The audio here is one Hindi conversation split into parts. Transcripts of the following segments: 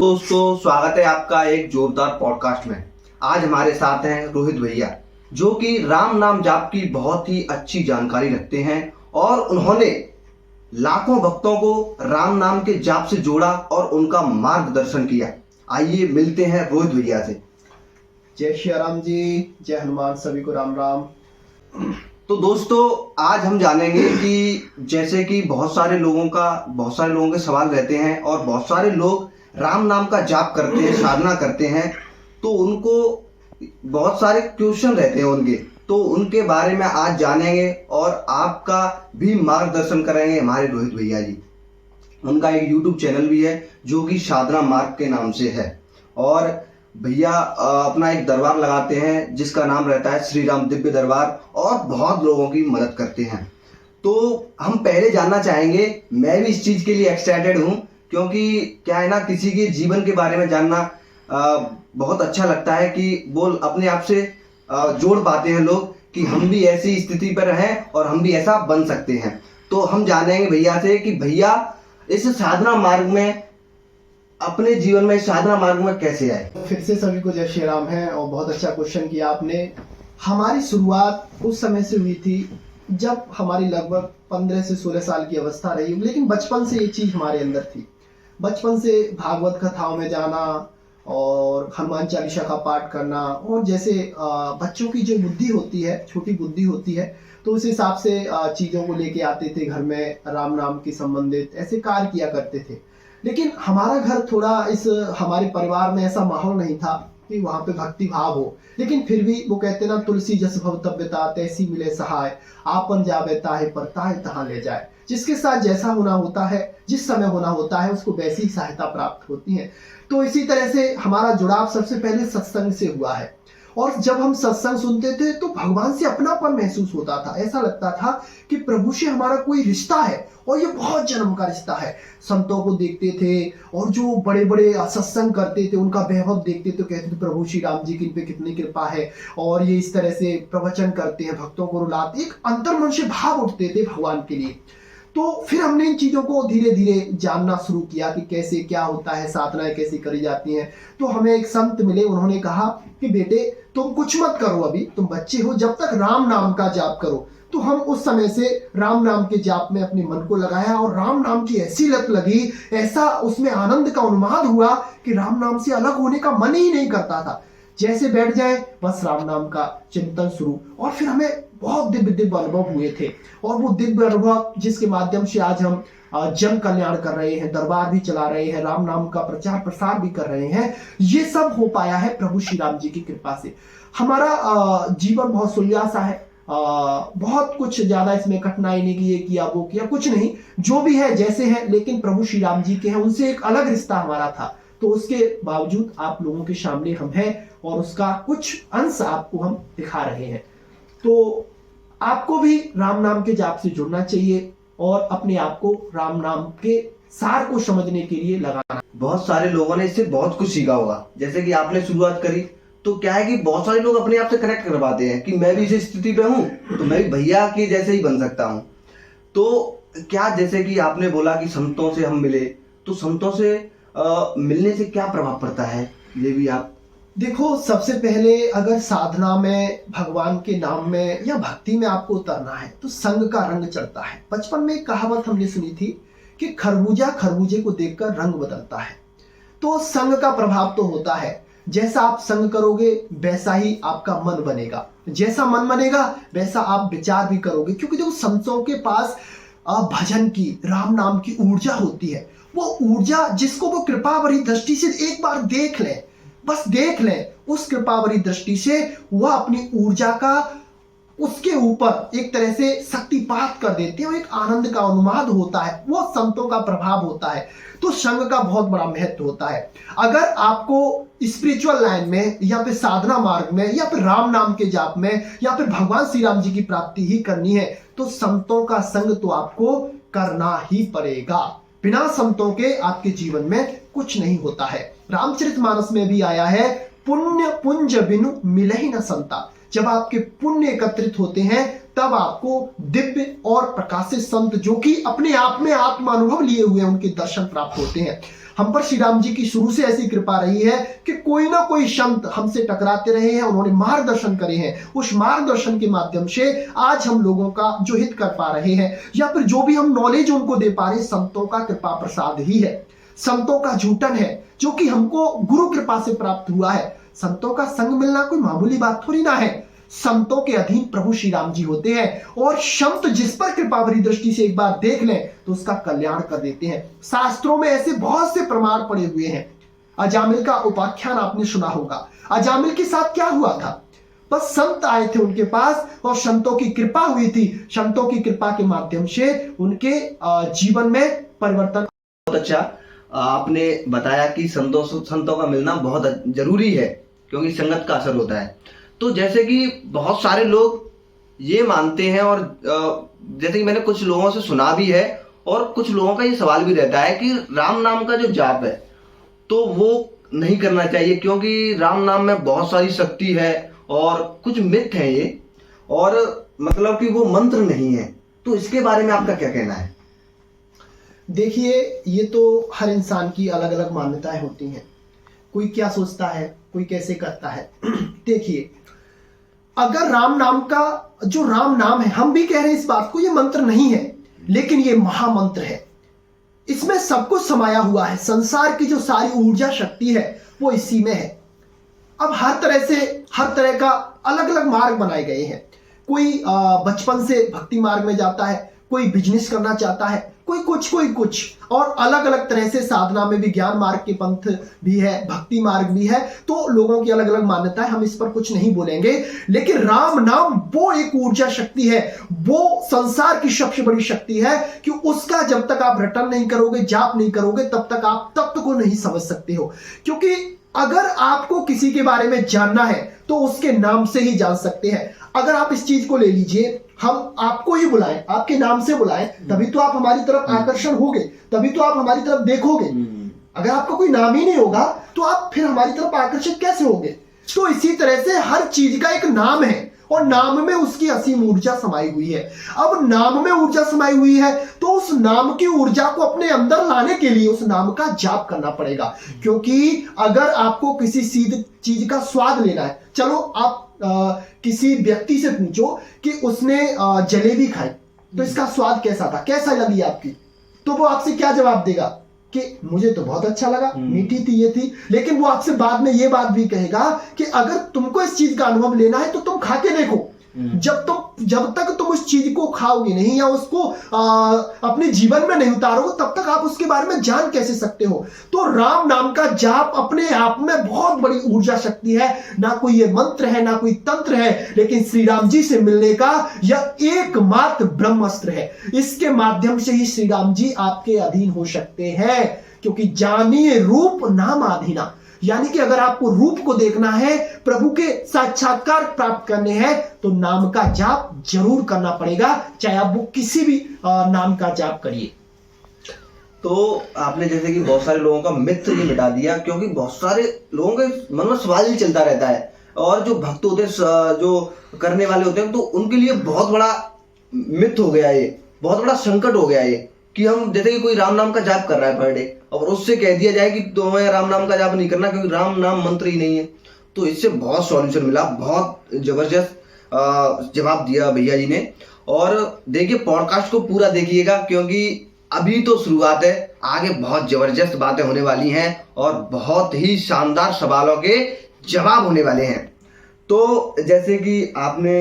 दोस्तों, स्वागत है आपका एक जोरदार पॉडकास्ट में। आज हमारे साथ हैं रोहित भैया, जो कि राम नाम जाप की बहुत ही अच्छी जानकारी रखते हैं और उन्होंने लाखों भक्तों को राम नाम के जाप से जोड़ा और उनका मार्गदर्शन किया। आइए मिलते हैं रोहित भैया से। जय श्री राम जी, जय हनुमान, सभी को राम राम। तो दोस्तों, आज हम जानेंगे कि जैसे कि बहुत सारे लोगों के सवाल रहते हैं और बहुत सारे लोग राम नाम का जाप करते हैं, साधना करते हैं, तो उनको बहुत सारे क्वेश्चन रहते हैं तो उनके बारे में आज जानेंगे और आपका भी मार्गदर्शन करेंगे हमारे रोहित भैया जी। उनका एक YouTube चैनल भी है जो कि साधना मार्ग के नाम से है और भैया अपना एक दरबार लगाते हैं जिसका नाम रहता है श्री राम दिव्य दरबार और बहुत लोगों की मदद करते हैं। तो हम पहले जानना चाहेंगे, मैं भी इस चीज़ के लिए एक्साइटेड हूँ क्योंकि क्या है ना, किसी के जीवन के बारे में जानना बहुत अच्छा लगता है कि वो अपने आप से जोड़ पाते हैं लोग कि हम भी ऐसी स्थिति पर हैं और हम भी ऐसा बन सकते हैं। तो हम जानेंगे भैया से कि भैया इस साधना मार्ग में, अपने जीवन में साधना मार्ग में कैसे आए। फिर से सभी को जय श्री राम है और बहुत अच्छा क्वेश्चन किया आपने। हमारी शुरुआत उस समय से हुई थी जब हमारी लगभग 15 से 16 साल की अवस्था रही, लेकिन बचपन से ये चीज हमारे अंदर थी। बचपन से भागवत कथाओं में जाना और हनुमान चालीसा का पाठ करना और जैसे बच्चों की जो बुद्धि होती है, छोटी बुद्धि होती है, तो उस हिसाब से चीज़ों को लेके आते थे घर में, राम नाम के संबंधित ऐसे कार्य किया करते थे। लेकिन हमारा घर थोड़ा हमारे परिवार में ऐसा माहौल नहीं था कि वहाँ पे भक्ति भाव हो, लेकिन फिर भी वो कहते ना, तुलसी जस भवतव्यता तैसी मिले सहाय, आपन जावे ताहे पर ताहे तहाँ ले जाए। जिसके साथ जैसा होना होता है, जिस समय होना होता है, उसको वैसी ही सहायता प्राप्त होती है। तो इसी तरह से हमारा जुड़ाव सबसे पहले सत्संग से हुआ है और जब हम सत्संग सुनते थे तो भगवान से अपनापन महसूस होता था। ऐसा लगता था कि प्रभु से हमारा कोई रिश्ता है और ये बहुत जन्म का रिश्ता है। संतों को देखते थे और जो बड़े बड़े सत्संग करते थे उनका वैभव देखते तो कहते थे प्रभु श्री राम जी की इन पे कितनी कृपा है और ये इस तरह से प्रवचन करते हैं, भक्तों को रुलाते, एक अंतर्मन से भाव उठते थे भगवान के लिए। तो फिर हमने इन चीज़ों को धीरे धीरे जानना शुरू किया कि कैसे क्या होता है, साधनाएं कैसे करी जाती हैं। तो हमें एक संत मिले, उन्होंने कहा कि बेटे तुम कुछ मत करो, अभी तुम बच्चे हो, जब तक राम नाम का जाप करो। तो हम उस समय से राम नाम के जाप में अपने मन को लगाया और राम नाम की ऐसी लत लगी, ऐसा उसमें आनंद का उन्माद हुआ कि राम नाम से अलग होने का मन ही नहीं करता था। जैसे बैठ जाए बस राम नाम का चिंतन शुरू। और फिर हमें बहुत दिव्य दिव्य अनुभव हुए थे और वो दिव्य अनुभव जिसके माध्यम से आज हम जन कल्याण कर रहे हैं, दरबार भी चला रहे हैं, राम नाम का प्रचार प्रसार भी कर रहे हैं, ये सब हो पाया है प्रभु श्री राम जी की कृपा से। हमारा जीवन बहुत सुलझा सा है, बहुत कुछ ज्यादा इसमें कठिनाई नहीं की, ये किया वो किया, कुछ नहीं, जो भी है जैसे है, लेकिन प्रभु श्री राम जी के हैं, उनसे एक अलग रिश्ता हमारा था। तो उसके बावजूद आप लोगों के सामने हम हैं और उसका कुछ अंश आपको हम दिखा रहे हैं। तो आपको भी राम नाम के जाप से जुड़ना चाहिए और अपने आप को राम नाम के सार को समझने के लिए लगाना। बहुत सारे लोगों ने इससे बहुत कुछ सीखा होगा। जैसे कि आपने शुरुआत करी तो क्या है कि बहुत सारे लोग अपने आप से कनेक्ट कर पाते हैं कि मैं भी इस स्थिति पे हूँ तो मैं भी भैया के जैसे ही बन सकता हूँ। तो क्या, जैसे कि आपने बोला कि संतों से हम मिले, तो संतों से मिलने से क्या प्रभाव पड़ता है, ये भी आप देखो। सबसे पहले अगर साधना में, भगवान के नाम में या भक्ति में आपको उतरना है तो संग का रंग चढ़ता है। बचपन में एक कहावत हमने सुनी थी कि खरबूजा खरबूजे को देखकर रंग बदलता है। तो संग का प्रभाव तो होता है, जैसा आप संग करोगे वैसा ही आपका मन बनेगा, जैसा मन बनेगा वैसा आप विचार भी करोगे। क्योंकि जो संतों के पास भजन की, राम नाम की ऊर्जा होती है, वो ऊर्जा जिसको वो कृपा भरी दृष्टि से एक बार देख ले, बस देख ले, उस कृपा भरी दृष्टि से वह अपनी ऊर्जा का उसके ऊपर एक तरह से शक्तिपात कर देते हैं और एक आनंद का उन्माद होता है, वो संतों का प्रभाव होता है। तो संग का बहुत बड़ा महत्व होता है। अगर आपको स्पिरिचुअल लाइन में या फिर साधना मार्ग में या फिर राम नाम के जाप में या फिर भगवान श्री राम जी की प्राप्ति ही करनी है तो संतों का संग तो आपको करना ही पड़ेगा। बिना संतों के आपके जीवन में कुछ नहीं होता है। रामचरितमानस में भी आया है, पुण्य पुंज बिनु मिलहि न संता। जब आपके पुण्य एकत्रित होते हैं तब आपको दिव्य और प्रकाशित संत जो कि अपने आप में आत्मानुभव लिए हुए उनके दर्शन प्राप्त होते हैं। हम पर श्री राम जी की शुरू से ऐसी कृपा रही है कि कोई ना कोई संत हमसे टकराते रहे हैं, उन्होंने मार्गदर्शन करे हैं। उस मार्गदर्शन के माध्यम से आज हम लोगों का जो हित कर पा रहे हैं या फिर जो भी हम नॉलेज उनको दे पा रहे हैं, संतों का कृपा प्रसाद ही है, संतों का झूठन है जो कि हमको गुरु कृपा से प्राप्त हुआ है। संतों का संग मिलना कोई मामूली बात थोड़ी ना है। संतों के अधीन प्रभु श्री राम जी होते हैं और संत जिस पर कृपा भरी दृष्टि से एक बार देख लें तो उसका कल्याण कर देते हैं। शास्त्रों में ऐसे बहुत से प्रमाण पड़े हुए हैं। अजामिल का उपाख्यान आपने सुना होगा। अजामिल के साथ क्या हुआ था? बस संत आए थे उनके पास और संतों की कृपा हुई थी। संतों की कृपा के माध्यम से उनके जीवन में परिवर्तन। बहुत अच्छा आपने बताया कि संतों का मिलना बहुत जरूरी है क्योंकि संगत का असर होता है। तो जैसे कि बहुत सारे लोग ये मानते हैं और जैसे कि मैंने कुछ लोगों से सुना भी है और कुछ लोगों का ये सवाल भी रहता है कि राम नाम का जो जाप है तो वो नहीं करना चाहिए क्योंकि राम नाम में बहुत सारी शक्ति है और कुछ मिथ है ये, और मतलब कि वो मंत्र नहीं है। तो इसके बारे में आपका क्या कहना है? देखिए, ये तो हर इंसान की अलग अलग मान्यताएं होती हैं। कोई क्या सोचता है, कोई कैसे करता है। देखिए, अगर राम नाम का जो राम नाम है, हम भी कह रहे हैं इस बात को, ये मंत्र नहीं है लेकिन ये महामंत्र है। इसमें सब कुछ समाया हुआ है। संसार की जो सारी ऊर्जा शक्ति है वो इसी में है। अब हर तरह का अलग अलग मार्ग बनाए गए हैं। कोई बचपन से भक्ति मार्ग में जाता है, कोई बिजनेस करना चाहता है, कोई कुछ और अलग अलग तरह से साधना में भी ज्ञान मार्ग के पंथ भी है, भक्ति मार्ग भी है। तो लोगों की अलग अलग मान्यता है, हम इस पर कुछ नहीं बोलेंगे। लेकिन राम नाम वो एक ऊर्जा शक्ति है, वो संसार की सबसे बड़ी शक्ति है कि उसका जब तक आप रटन नहीं करोगे, जाप नहीं करोगे, तब तक आप तत्व को नहीं समझ सकते हो। क्योंकि अगर आपको किसी के बारे में जानना है तो उसके नाम से ही जान सकते हैं। अगर आप इस चीज को ले लीजिए, हम आपको ही बुलाएं, आपके नाम से बुलाएं, तभी तो आप हमारी तरफ आकर्षण होगे, तभी तो आप हमारी तरफ देखोगे। अगर आपका कोई नाम ही नहीं होगा तो आप फिर हमारी तरफ आकर्षित कैसे होगे? तो इसी तरह से हर चीज का एक नाम है और नाम में उसकी असीम ऊर्जा समाई हुई है। अब नाम में ऊर्जा समाई हुई है तो उस नाम की ऊर्जा को अपने अंदर लाने के लिए उस नाम का जाप करना पड़ेगा। क्योंकि अगर आपको किसी चीज का स्वाद लेना है, चलो आप किसी व्यक्ति से पूछो कि उसने जलेबी खाई तो इसका स्वाद कैसा था, कैसा लगी आपकी, तो वो आपसे क्या जवाब देगा कि मुझे तो बहुत अच्छा लगा, मीठी थी, ये थी। लेकिन वो आपसे बाद में ये बात भी कहेगा कि अगर तुमको इस चीज का अनुभव लेना है तो तुम खा के देखो। जब तक तुम उस चीज को खाओगे नहीं या उसको अपने जीवन में नहीं उतारोगे, तब तक आप उसके बारे में जान कैसे सकते हो? तो राम नाम का जाप अपने आप में बहुत बड़ी ऊर्जा शक्ति है। ना कोई ये मंत्र है, ना कोई तंत्र है, लेकिन श्री राम जी से मिलने का यह एकमात्र ब्रह्मास्त्र है। इसके माध्यम से ही श्री राम जी आपके अधीन हो सकते हैं। क्योंकि जानिए रूप नाम आधीना, यानी कि अगर आपको रूप को देखना है, प्रभु के साक्षात्कार प्राप्त करने हैं, तो नाम का जाप जरूर करना पड़ेगा, चाहे आप वो किसी भी नाम का जाप करिए। तो आपने जैसे कि बहुत सारे लोगों का मिथ ये मिटा दिया, क्योंकि बहुत सारे लोगों के मन में सवाल ही चलता रहता है और जो भक्त होते हैं, जो करने वाले होते हैं, तो उनके लिए बहुत बड़ा मिथ हो गया ये, बहुत बड़ा संकट हो गया ये कि हम जैसे कि कोई राम नाम का जाप कर रहा है पर डे और उससे कह दिया जाए कि तुम्हें राम नाम का जाप नहीं करना क्योंकि राम नाम मंत्र ही नहीं है। तो इससे बहुत सॉल्यूशन मिला, बहुत जबरदस्त जवाब दिया भैया जी ने। और देखिए, पॉडकास्ट को पूरा देखिएगा क्योंकि अभी तो शुरुआत है, आगे बहुत जबरदस्त बातें होने वाली हैं और बहुत ही शानदार सवालों के जवाब होने वाले हैं। तो जैसे कि आपने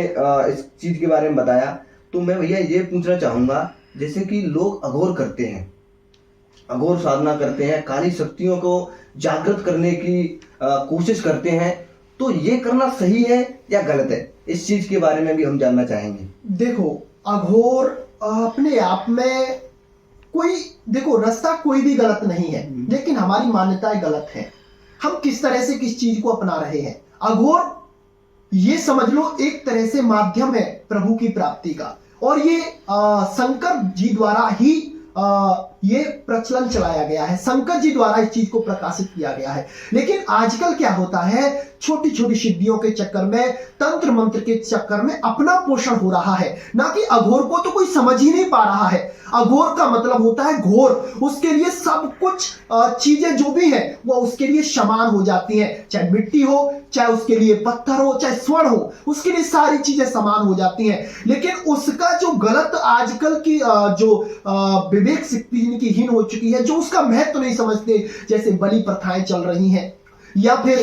इस चीज के बारे में बताया, तो मैं भैया ये पूछना चाहूंगा, जैसे कि लोग अघोर करते हैं, अघोर साधना करते हैं, काली शक्तियों को जागृत करने की कोशिश करते हैं, तो ये करना सही है या गलत है? इस चीज के बारे में भी हम जानना चाहेंगे। देखो, अघोर अपने आप में देखो रास्ता कोई भी गलत नहीं है, लेकिन हमारी मान्यताएं गलत है। हम किस तरह से किस चीज को अपना रहे हैं। अघोर ये समझ लो एक तरह से माध्यम है प्रभु की प्राप्ति का, और ये शंकर जी द्वारा ही ये प्रचलन चलाया गया है, शंकर जी द्वारा इस चीज को प्रकाशित किया गया है। लेकिन आजकल क्या होता है, छोटी छोटी सिद्धियों के चक्कर में, तंत्र मंत्र के चक्कर में अपना पोषण हो रहा है, ना कि अघोर को तो कोई समझ ही नहीं पा रहा है। अघोर का मतलब होता है घोर, उसके लिए सब कुछ चीजें जो भी है वो उसके लिए समान हो जाती हैं, चाहे मिट्टी हो, चाहे उसके लिए पत्थर हो, चाहे स्वर्ण हो, उसके लिए सारी चीजें समान हो जाती हैं। लेकिन उसका जो गलत आजकल की जो विवेक शक्ति की हीन हो चुकी है, जो उसका महत्व नहीं समझते, जैसे बलि प्रथाएं चल रही हैं, या फिर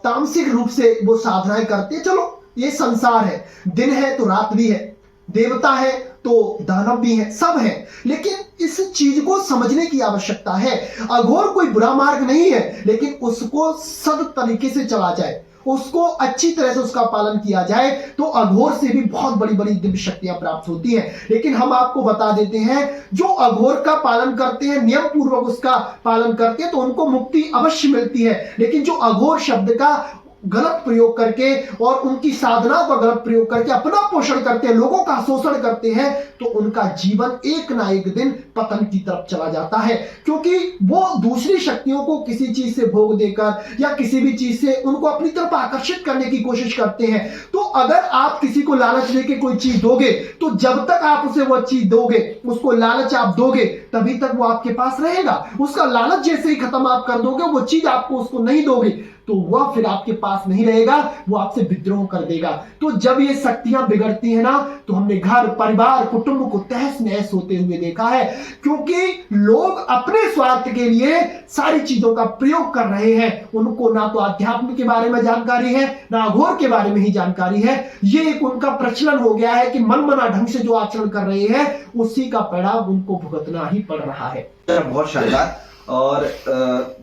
तामसिक रूप से वो साधनाएं करते हैं। चलो ये संसार है, दिन है तो रात भी है, देवता है तो दानव भी है, सब है, लेकिन इस चीज को समझने की आवश्यकता है। अघोर कोई बुरा मार्ग नहीं है, लेकिन उसको सद तरीके से चला जाए, उसको अच्छी तरह से उसका पालन किया जाए, तो अघोर से भी बहुत बड़ी बड़ी दिव्य शक्तियां प्राप्त होती हैं। लेकिन हम आपको बता देते हैं, जो अघोर का पालन करते हैं, नियम पूर्वक उसका पालन करते हैं, तो उनको मुक्ति अवश्य मिलती है। लेकिन जो अघोर शब्द का गलत प्रयोग करके और उनकी साधना का गलत प्रयोग करके अपना पोषण करते हैं, लोगों का शोषण करते हैं, तो उनका जीवन एक ना एक दिन पतन की तरफ चला जाता है। क्योंकि वो दूसरी शक्तियों को किसी चीज से भोग देकर या किसी भी चीज से उनको अपनी तरफ आकर्षित करने की कोशिश करते हैं। तो अगर आप किसी को लालच देके कोई चीज दोगे, तो जब तक आप उसे वो चीज दोगे, उसको लालच आप दोगे, तभी तक वो आपके पास रहेगा। उसका लालच जैसे ही खत्म आप कर दोगे, वो चीज आपको उसको नहीं दोगे, तो वह फिर आपके पास नहीं रहेगा, वो आपसे विद्रोह कर देगा। तो जब ये शक्तियां बिगड़ती है ना, तो हमने घर परिवार कुटुंब को तहस नहस होते हुए देखा है। क्योंकि लोग अपने स्वार्थ के लिए सारी चीजों का प्रयोग कर रहे हैं, उनको ना तो आध्यात्म के बारे में जानकारी है, ना अघोर के बारे में ही जानकारी है। ये एक उनका प्रचलन हो गया है कि मनमना ढंग से जो आचरण कर रहे हैं, उसी का परिणाम उनको भुगतना ही पड़ रहा है। बहुत शानदार। और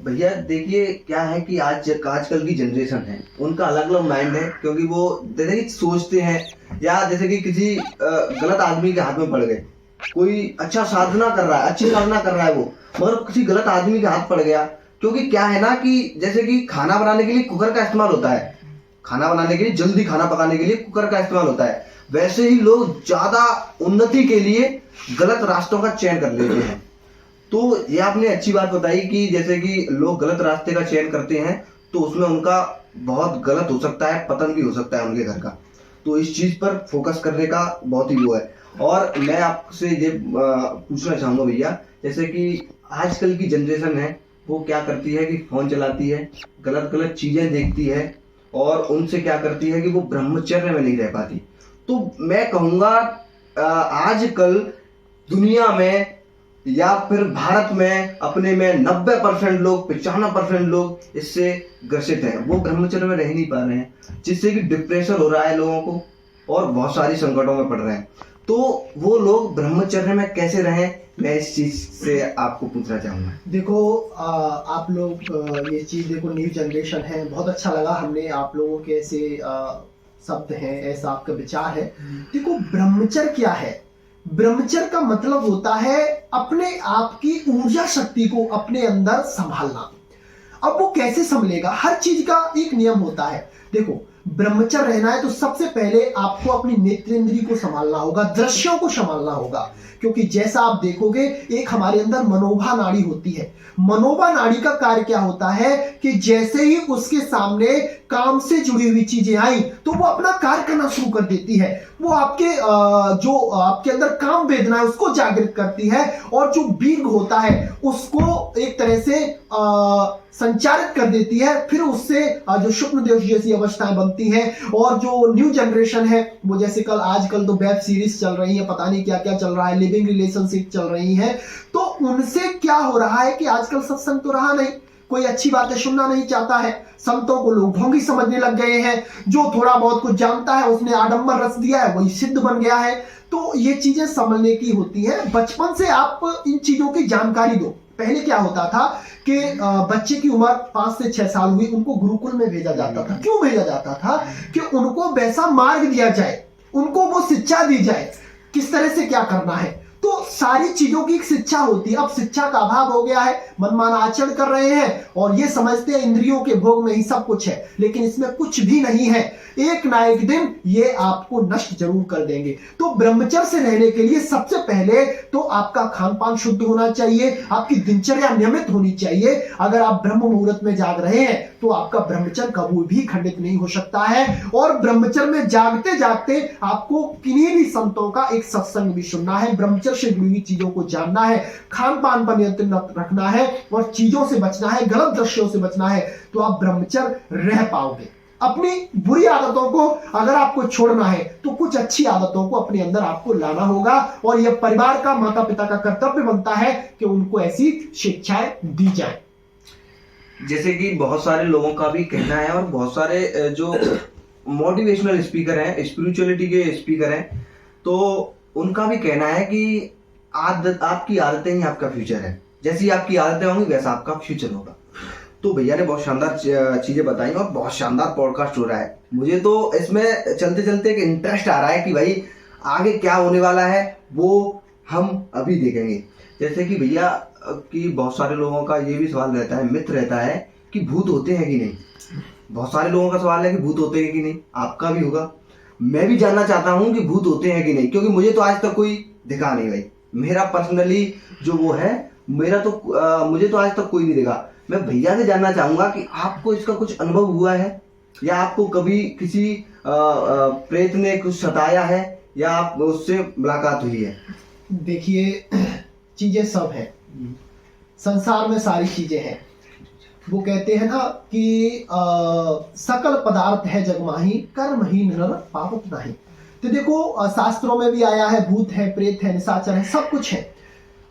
भैया देखिए क्या है कि आजकल की जनरेशन है, उनका अलग अलग माइंड है। क्योंकि वो जैसे कि सोचते हैं, या जैसे कि किसी गलत आदमी के हाथ में पड़ गए, कोई अच्छा साधना कर रहा है, अच्छी साधना कर रहा है वो, मगर किसी गलत आदमी के हाथ पड़ गया। क्योंकि क्या है ना कि जैसे कि खाना बनाने के लिए कुकर का इस्तेमाल होता है, खाना बनाने के लिए, जल्दी खाना पकाने के लिए कुकर का इस्तेमाल होता है, वैसे ही लोग ज्यादा उन्नति के लिए गलत रास्तों का चयन कर लेते हैं। तो ये आपने अच्छी बात बताई कि जैसे कि लोग गलत रास्ते का चयन करते हैं, तो उसमें उनका बहुत गलत हो सकता है, पतन भी हो सकता है उनके घर का। तो इस चीज पर फोकस करने का बहुत ही वो है। और मैं आपसे ये पूछना चाहूंगा भैया, जैसे कि आजकल की जनरेशन है, वो क्या करती है कि फोन चलाती है, गलत गलत चीजें देखती है, और उनसे क्या करती है कि वो ब्रह्मचर्य में नहीं रह पाती। तो मैं कहूँगा आजकल दुनिया में या फिर भारत में अपने में 90% लोग, 95% लोग इससे ग्रसित हैं, वो ब्रह्मचर्य में रह नहीं पा रहे हैं, जिससे कि डिप्रेशन हो रहा है लोगों को, और बहुत सारी संकटों में पड़ रहे हैं। तो वो लोग ब्रह्मचर्य में कैसे रहें, मैं इस चीज से आपको पूछना चाहूंगा। देखो आप लोग ये चीज देखो, न्यू जनरेशन है, बहुत अच्छा लगा हमने आप लोगों के ऐसे शब्द हैं, ऐसा आपका विचार है। देखो ब्रह्मचर्य क्या है, ब्रह्मचर्य का मतलब होता है अपने आप की ऊर्जा शक्ति को अपने अंदर संभालना। अब वो कैसे संभलेगा, हर चीज का एक नियम होता है। देखो ब्रह्मचर्य रहना है तो सबसे पहले आपको अपनी नेत्रेंद्रिय को संभालना होगा, दृश्यों को संभालना होगा। क्योंकि जैसा आप देखोगे, एक हमारे अंदर मनोभा नाड़ी होती है। मनोभा नाड़ी का कार्य क्या होता है कि जैसे ही उसके सामने काम से जुड़ी हुई चीजें आई, तो वो अपना कार्य करना शुरू कर देती है। वो आपके जो आपके अंदर काम वेदना है उसको जागृत करती है, और जो बीग होता है उसको एक तरह से संचारित कर देती है। फिर उससे जो शुक्र देव जैसी अवस्थाएं बनती हैं। और जो न्यू जनरेशन है, वो जैसे आजकल तो वेब सीरीज चल रही है, पता नहीं क्या क्या चल रहा है, लिविंग रिलेशनशिप चल रही है, तो उनसे क्या हो रहा है कि आजकल सत्संग तो रहा नहीं, कोई अच्छी बातें सुनना नहीं चाहता है, संतों को लोग ढोंगी समझने लग गए हैं। जो थोड़ा बहुत कुछ जानता है उसने आडंबर रच दिया है, वही सिद्ध बन गया है। तो ये चीजें समझने की होती है। बचपन से आप इन चीजों की जानकारी दो। पहले क्या होता था कि बच्चे की उम्र 5 से 6 साल हुई, उनको गुरुकुल में भेजा जाता था। क्यों भेजा जाता था? कि उनको वैसा मार्ग दिया जाए, उनको वो शिक्षा दी जाए किस तरह से क्या करना है। तो तो सारी चीजों की एक शिक्षा होती है। अब शिक्षा का अभाव हो गया है, मनमाना आचरण कर रहे हैं और ये समझते हैं इंद्रियों के भोग में ही सब कुछ है, लेकिन इसमें कुछ भी नहीं है। एक ना एक दिन ये आपको नष्ट जरूर कर देंगे। तो ब्रह्मचर्य से रहने के लिए सबसे पहले तो आपका खान पान शुद्ध होना चाहिए, आपकी दिनचर्या नियमित होनी चाहिए। अगर आप ब्रह्म मुहूर्त में जाग रहे हैं तो आपका ब्रह्मचर्य कभी भी खंडित नहीं हो सकता है। और ब्रह्मचर्य में जागते जागते आपको किन्हीं भी संतों का एक सत्संग भी सुनना है, ब्रह्मचर्य से जुड़ी हुई चीजों को जानना है, खान पान पर नियंत्रण रखना है और चीजों से बचना है, गलत दृश्यों से बचना है, तो आप ब्रह्मचर्य रह पाओगे। अपनी बुरी आदतों को अगर आपको छोड़ना है तो कुछ अच्छी आदतों को अपने अंदर आपको लाना होगा और यह परिवार का, माता पिता का कर्तव्य बनता है कि उनको ऐसी शिक्षाएं दी जाए। जैसे कि बहुत सारे लोगों का भी कहना है और बहुत सारे जो मोटिवेशनल स्पीकर हैं, स्पिरिचुअलिटी के स्पीकर हैं, तो उनका भी कहना है कि आपकी आदतें ही आपका फ्यूचर है, जैसी आपकी आदतें होंगी वैसा आपका फ्यूचर होगा। तो भैया ने बहुत शानदार चीजें बताई और बहुत शानदार पॉडकास्ट हो रहा है। मुझे तो इसमें चलते चलते एक इंटरेस्ट आ रहा है कि भाई आगे क्या होने वाला है वो हम अभी देखेंगे। जैसे कि भैया कि बहुत सारे लोगों का ये भी सवाल रहता है, मिथ रहता है कि भूत होते हैं कि नहीं। बहुत सारे लोगों का सवाल है कि भूत होते हैं कि नहीं, आपका भी होगा। मैं भी जानना चाहता हूँ कि भूत होते हैं कि नहीं, क्योंकि मुझे तो आज तक कोई दिखा नहीं भाई। मेरा पर्सनली जो वो है, मेरा तो मुझे तो आज तक कोई नहीं दिखा। मैं भैया से जानना चाहूंगा कि आपको इसका कुछ अनुभव हुआ है या आपको कभी किसी प्रेत ने कुछ सताया है या आप उससे मुलाकात हुई है? देखिए, चीजें सब है, संसार में सारी चीजें हैं। वो कहते हैं ना कि सकल पदार्थ है जगमाही, कर्महीन नर पावत नहीं। तो देखो, शास्त्रों में भी आया है, भूत है, प्रेत है, निशाचर है, सब कुछ है।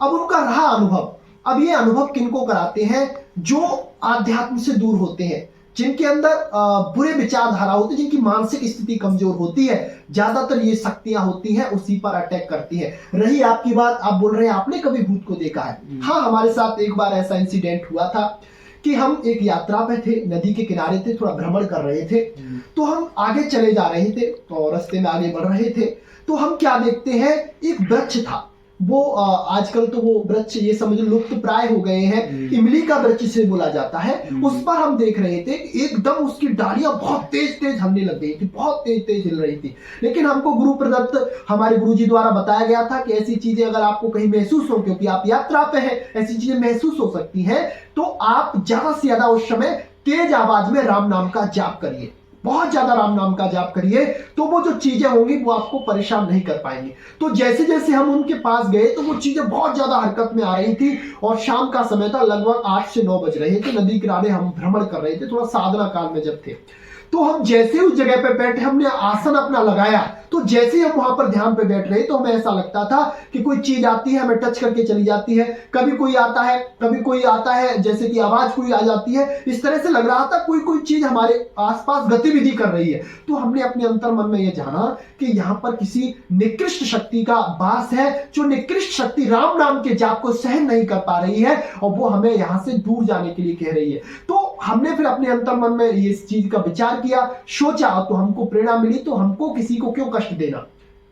अब उनका रहा अनुभव। अब ये अनुभव किनको कराते हैं? जो आध्यात्म से दूर होते हैं, जिनके अंदर बुरे विचारधारा होती है, जिनकी मानसिक स्थिति कमजोर होती है, ज्यादातर ये शक्तियां होती हैं उसी पर अटैक करती है। रही आपकी बात, आप बोल रहे हैं आपने कभी भूत को देखा है? हाँ, हमारे साथ एक बार ऐसा इंसिडेंट हुआ था कि हम एक यात्रा पे थे, नदी के किनारे थे, थोड़ा भ्रमण कर रहे थे। तो हम आगे चले जा रहे थे, तो रास्ते में आगे बढ़ रहे थे, तो हम क्या देखते हैं, एक वृक्ष था। वो आजकल तो वो वृक्ष ये समझ लो लुप्त प्राय हो गए हैं, इमली का वृक्ष से बोला जाता है। उस पर हम देख रहे थे कि एकदम उसकी डालियां बहुत तेज तेज हिलने लग गई थी, बहुत तेज तेज हिल रही थी। लेकिन हमको गुरु प्रदत्त हमारे गुरुजी द्वारा बताया गया था कि ऐसी चीजें अगर आपको कहीं महसूस हो, क्योंकि आप यात्रा पे हैं, ऐसी चीजें महसूस हो सकती हैं, तो आप ज्यादा से ज्यादा उस समय तेज आवाज में राम नाम का जाप करिए, बहुत ज्यादा राम नाम का जाप करिए, तो वो जो चीजें होंगी वो आपको परेशान नहीं कर पाएंगी। तो जैसे जैसे हम उनके पास गए तो वो चीजें बहुत ज्यादा हरकत में आ रही थी और शाम का समय था, लगभग 8 से 9 बज रहे थे। नदी किनारे हम भ्रमण कर रहे थे, थोड़ा साधना काल में जब थे। तो हम जैसे उस जगह पे बैठे, हमने आसन अपना लगाया, तो जैसे हम वहां पर ध्यान पे बैठ रहे तो हमें ऐसा लगता था कि कोई चीज आती है, हमें टच करके चली जाती है। कभी कोई आता है, कभी कोई आता है, जैसे कि आवाज कोई आ जाती है। इस तरह से लग रहा था कोई कोई चीज हमारे आसपास गतिविधि कर रही है। तो हमने अपने अंतर मन में यह जाना कि यहाँ पर किसी निकृष्ट शक्ति का वास है, जो निकृष्ट शक्ति राम नाम के जाप को सहन नहीं कर पा रही है और वो हमें यहाँ से दूर जाने के लिए कह रही है। तो हमने फिर अपने अंतर मन में इस चीज का विचार किया, सोचा, तो हमको प्रेरणा मिली, तो हमको किसी को क्यों कष्ट देना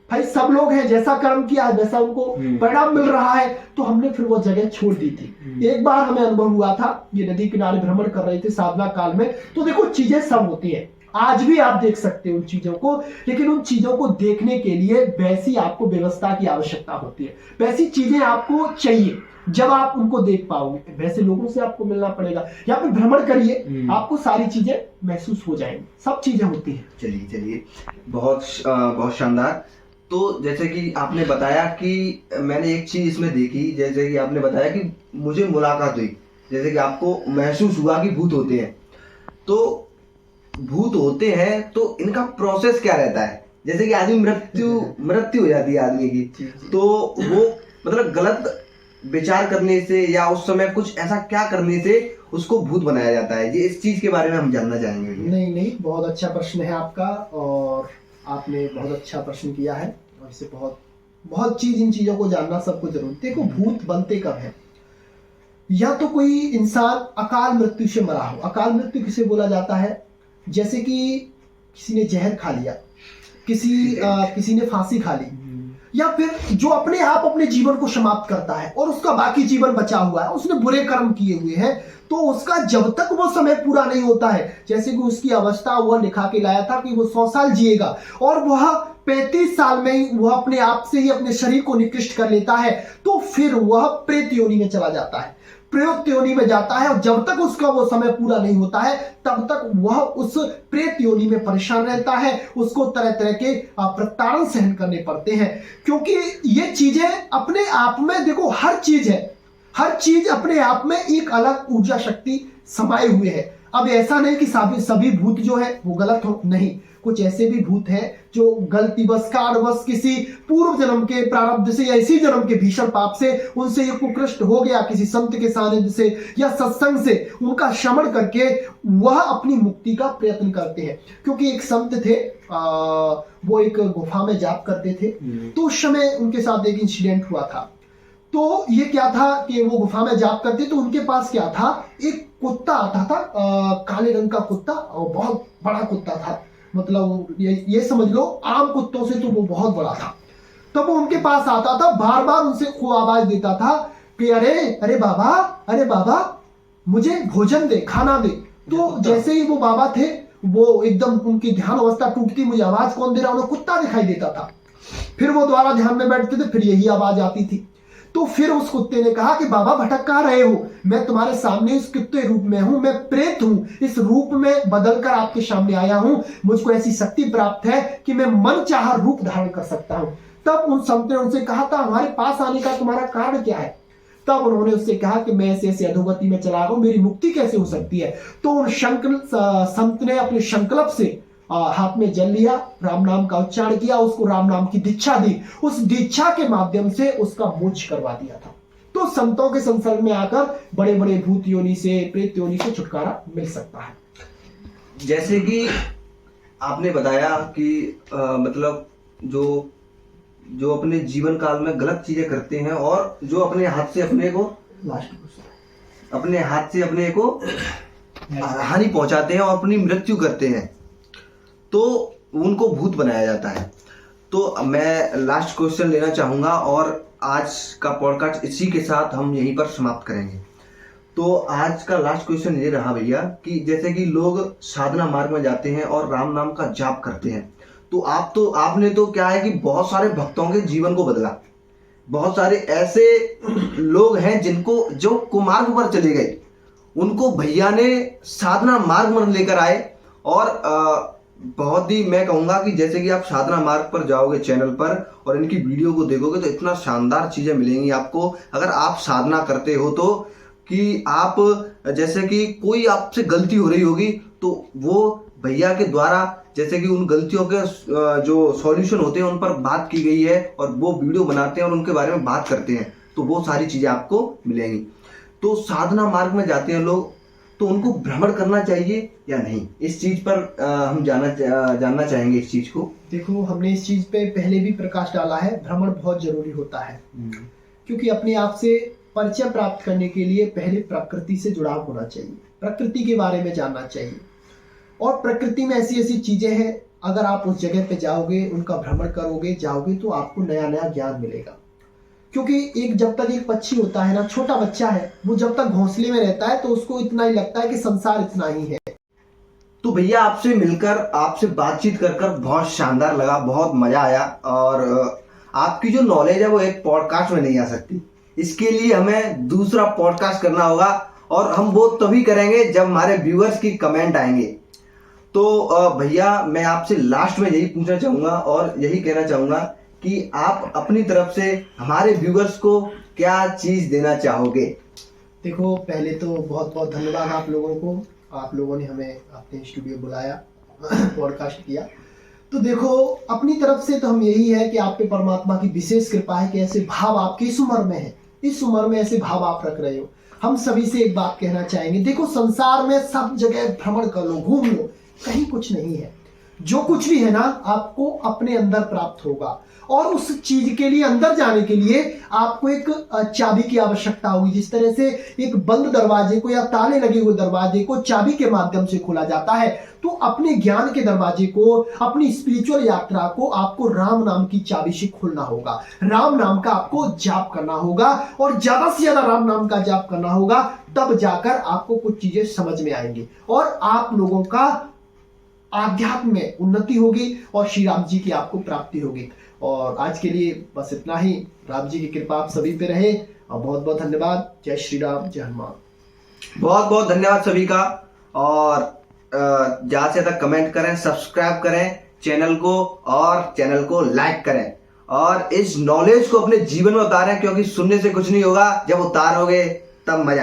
भाई। सब लोग हैं, जैसा कर्म किया है वैसा उनको परिणाम मिल रहा है। तो हमने फिर वो जगह छोड़ दी थी। एक बार हमें अनुभव हुआ था, ये नदी किनारे भ्रमण कर रहे थे साधना काल में। तो देखो, चीजें सब होती हैं, आज भी आप देख सकते हो उन चीजों को, लेकिन उन चीजों को देखने के लिए वैसी आपको व्यवस्था की आवश्यकता होती है, वैसी चीजें आपको चाहिए। जब आप उनको देख पाओगे, वैसे लोगों से आपको मिलना पड़ेगा या फिर भ्रमण करिए, आपको सारी चीजें महसूस हो जाएंगी, सब चीजें होती हैं। चलिए चलिए, बहुत शानदार। तो जैसे कि आपने बताया कि मैंने एक चीज इसमें देखी, जैसे कि आपने बताया कि मुझे मुलाकात हुई, जैसे कि आपको महसूस हुआ कि भूत होते हैं। तो भूत होते हैं तो इनका प्रोसेस क्या रहता है? जैसे कि आदमी मृत्यु हो जाती है आदमी की, तो वो मतलब गलत विचार करने से या उस समय कुछ ऐसा क्या करने से उसको भूत बनाया जाता है? ये इस चीज के बारे में हम जानना चाहेंगे। नहीं, बहुत अच्छा प्रश्न है आपका और आपने बहुत अच्छा प्रश्न किया है और इससे बहुत चीज, इन चीजों को जानना सबको जरूरी। देखो, भूत बनते कब है? या तो कोई इंसान अकाल मृत्यु से मरा हो। अकाल मृत्यु किसे बोला जाता है? जैसे कि किसी ने जहर खा लिया, किसी ने फांसी खा ली, या फिर जो अपने आप अपने जीवन को समाप्त करता है और उसका बाकी जीवन बचा हुआ है, उसने बुरे कर्म किए हुए हैं, तो उसका जब तक वो समय पूरा नहीं होता है, जैसे कि उसकी अवस्था वह लिखा के लाया था कि वो 100 साल जिएगा और वह 35 साल में ही वह अपने आप से ही अपने शरीर को निकृष्ट कर लेता है, तो फिर वह प्रेत योनि में चला जाता है, प्रेत योनि में जाता है। और जब तक उसका वो समय पूरा नहीं होता है तब तक वह उस प्रेत योनि में परेशान रहता है, उसको तरह तरह के प्रताड़न सहन करने पड़ते हैं, क्योंकि ये चीजें अपने आप में, देखो हर चीज है, हर चीज अपने आप में एक अलग ऊर्जा शक्ति समाये हुए है। अब ऐसा नहीं कि सभी भूत जो है वो गलत हो, नहीं, कुछ ऐसे भी भूत हैं जो गलतीवश कारणवश किसी पूर्व जन्म के प्रारब्ध से या इसी जन्म के भीषण पाप से उनसे ये कुकृष्ट हो गया, किसी संत के सानिध्य से या सत्संग से उनका शमन करके वह अपनी मुक्ति का प्रयत्न करते हैं। क्योंकि एक संत थे, वो एक गुफा में जाप करते थे, तो उस समय उनके साथ एक इंसिडेंट हुआ था। तो ये क्या था कि वो गुफा में जाप करते, तो उनके पास क्या था, एक कुत्ता आता था, काले रंग का कुत्ता, और बहुत बड़ा कुत्ता था, मतलब ये समझ लो आम कुत्तों से तो वो बहुत बड़ा था। तब वो उनके पास आता था, बार बार उनसे खूब आवाज देता था कि अरे अरे बाबा मुझे भोजन दे, खाना दे। तो जैसे ही वो बाबा थे, वो एकदम उनकी ध्यान अवस्था टूटती, मुझे आवाज कौन दे रहा, उन्हें कुत्ता दिखाई देता था। फिर वो दोबारा ध्यान में बैठते थे, फिर यही आवाज आती थी। तो फिर उस कुत्ते ने कहा कि बाबा भटक कहाँ रहे हो, मैं तुम्हारे सामने इस कुत्ते रूप में हूं, मैं प्रेत हूं, इस रूप में बदलकर आपके सामने आया हूं, मुझको ऐसी शक्ति प्राप्त है कि मैं मन चाह रूप धारण कर सकता हूं। तब उन संत ने उनसे कहा था, हमारे पास आने का तुम्हारा कारण क्या है? तब उन्होंने उससे कहा कि मैं ऐसे ऐसे अधोगति में चला रहा हूं, मेरी मुक्ति कैसे हो सकती है? तो उन संत ने अपने संकल्प से हाथ में जल लिया, राम नाम का उच्चारण किया, उसको राम नाम की दीक्षा दी, उस दीक्षा के माध्यम से उसका मोक्ष करवा दिया था। तो संतों के संसर्ग में आकर बड़े बड़े भूत योनि से, प्रेत योनि से छुटकारा मिल सकता है। जैसे कि आपने बताया कि मतलब जो अपने जीवन काल में गलत चीजें करते हैं और जो अपने हाथ से अपने को हानि पहुंचाते हैं और अपनी मृत्यु करते हैं, तो उनको भूत बनाया जाता है। तो मैं लास्ट क्वेश्चन लेना चाहूंगा और आज का पॉडकास्ट इसी के साथ हम यहीं पर समाप्त करेंगे। तो आज का लास्ट क्वेश्चन ये रहा भैया कि जैसे कि लोग साधना मार्ग में जाते हैं और राम नाम का जाप करते हैं, तो आपने तो क्या है कि बहुत सारे भक्तों के जीवन को बदला। बहुत सारे ऐसे लोग हैं जो कुमार्ग पर चले गए, उनको भैया ने साधना मार्ग में लेकर आए। और बहुत ही मैं कहूंगा कि जैसे कि आप साधना मार्ग पर जाओगे चैनल पर और इनकी वीडियो को देखोगे तो इतना शानदार चीजें मिलेंगी आपको, अगर आप साधना करते हो तो, कि आप जैसे कि कोई आपसे गलती हो रही होगी तो वो भैया के द्वारा जैसे कि उन गलतियों के जो सॉल्यूशन होते हैं उन पर बात की गई है और वो वीडियो बनाते हैं और उनके बारे में बात करते हैं, तो वो सारी चीजें आपको मिलेंगी। तो साधना मार्ग में जाते हैं लोग, तो उनको भ्रमण करना चाहिए या नहीं, इस चीज पर हम जानना चाहेंगे इस चीज को। देखो, हमने इस चीज पे पहले भी प्रकाश डाला है, भ्रमण बहुत जरूरी होता है, क्योंकि अपने आप से परिचय प्राप्त करने के लिए पहले प्रकृति से जुड़ाव होना चाहिए, प्रकृति के बारे में जानना चाहिए। और प्रकृति में ऐसी ऐसी चीजें हैं, अगर आप उस जगह पे जाओगे, उनका भ्रमण करोगे, जाओगे, तो आपको नया नया ज्ञान मिलेगा। क्योंकि जब तक एक पक्षी होता है ना, छोटा बच्चा है, वो जब तक घोंसले में रहता है तो उसको इतना ही लगता है कि संसार इतना ही है। तो भैया आपसे मिलकर, आपसे बातचीत कर बहुत शानदार लगा, बहुत मजा आया। और आपकी जो नॉलेज है वो एक पॉडकास्ट में नहीं आ सकती, इसके लिए हमें दूसरा पॉडकास्ट करना होगा और हम वो तभी करेंगे जब हमारे व्यूअर्स की कमेंट आएंगे। तो भैया मैं आपसे लास्ट में यही पूछना चाहूंगा और यही कहना चाहूंगा कि आप अपनी तरफ से हमारे व्यूअर्स को क्या चीज देना चाहोगे? देखो, पहले तो बहुत बहुत धन्यवाद आप लोगों को, आप लोगों ने हमें अपने स्टूडियो बुलाया, पॉडकास्ट किया। तो देखो, अपनी तरफ से तो हम यही है कि आप पे परमात्मा की विशेष कृपा है कि ऐसे भाव आपकी इस उम्र में है, इस उम्र में ऐसे भाव आप रख रहे हो। हम सभी से एक बात कहना चाहेंगे, देखो संसार में सब जगह भ्रमण कर लो, घूम लो, कहीं कुछ नहीं है। जो कुछ भी है ना आपको अपने अंदर प्राप्त होगा, और उस चीज के लिए अंदर जाने के लिए आपको एक चाबी की आवश्यकता होगी। जिस तरह से एक बंद दरवाजे को या ताले लगे हुए दरवाजे को चाबी के माध्यम से खोला जाता है, तो अपने ज्ञान के दरवाजे को, अपनी स्पिरिचुअल यात्रा को आपको राम नाम की चाबी से खोलना होगा। राम नाम का आपको जाप करना होगा, और ज्यादा से ज्यादा राम नाम का जाप करना होगा, तब जाकर आपको कुछ चीजें समझ में आएंगी और आप लोगों का आध्यात्म में उन्नति होगी और श्री राम जी की आपको प्राप्ति होगी। और आज के लिए बस इतना ही। राम जी की कृपा आप सभी पे रहे, और बहुत बहुत धन्यवाद। जय श्री राम, जय हनुमान। बहुत बहुत धन्यवाद सभी का। और ज्यादा से ज्यादा कमेंट करें, सब्सक्राइब करें चैनल को, और चैनल को लाइक करें, और इस नॉलेज को अपने जीवन में उतारें, क्योंकि सुनने से कुछ नहीं होगा, जब उतारोगे तब मजा आएगा।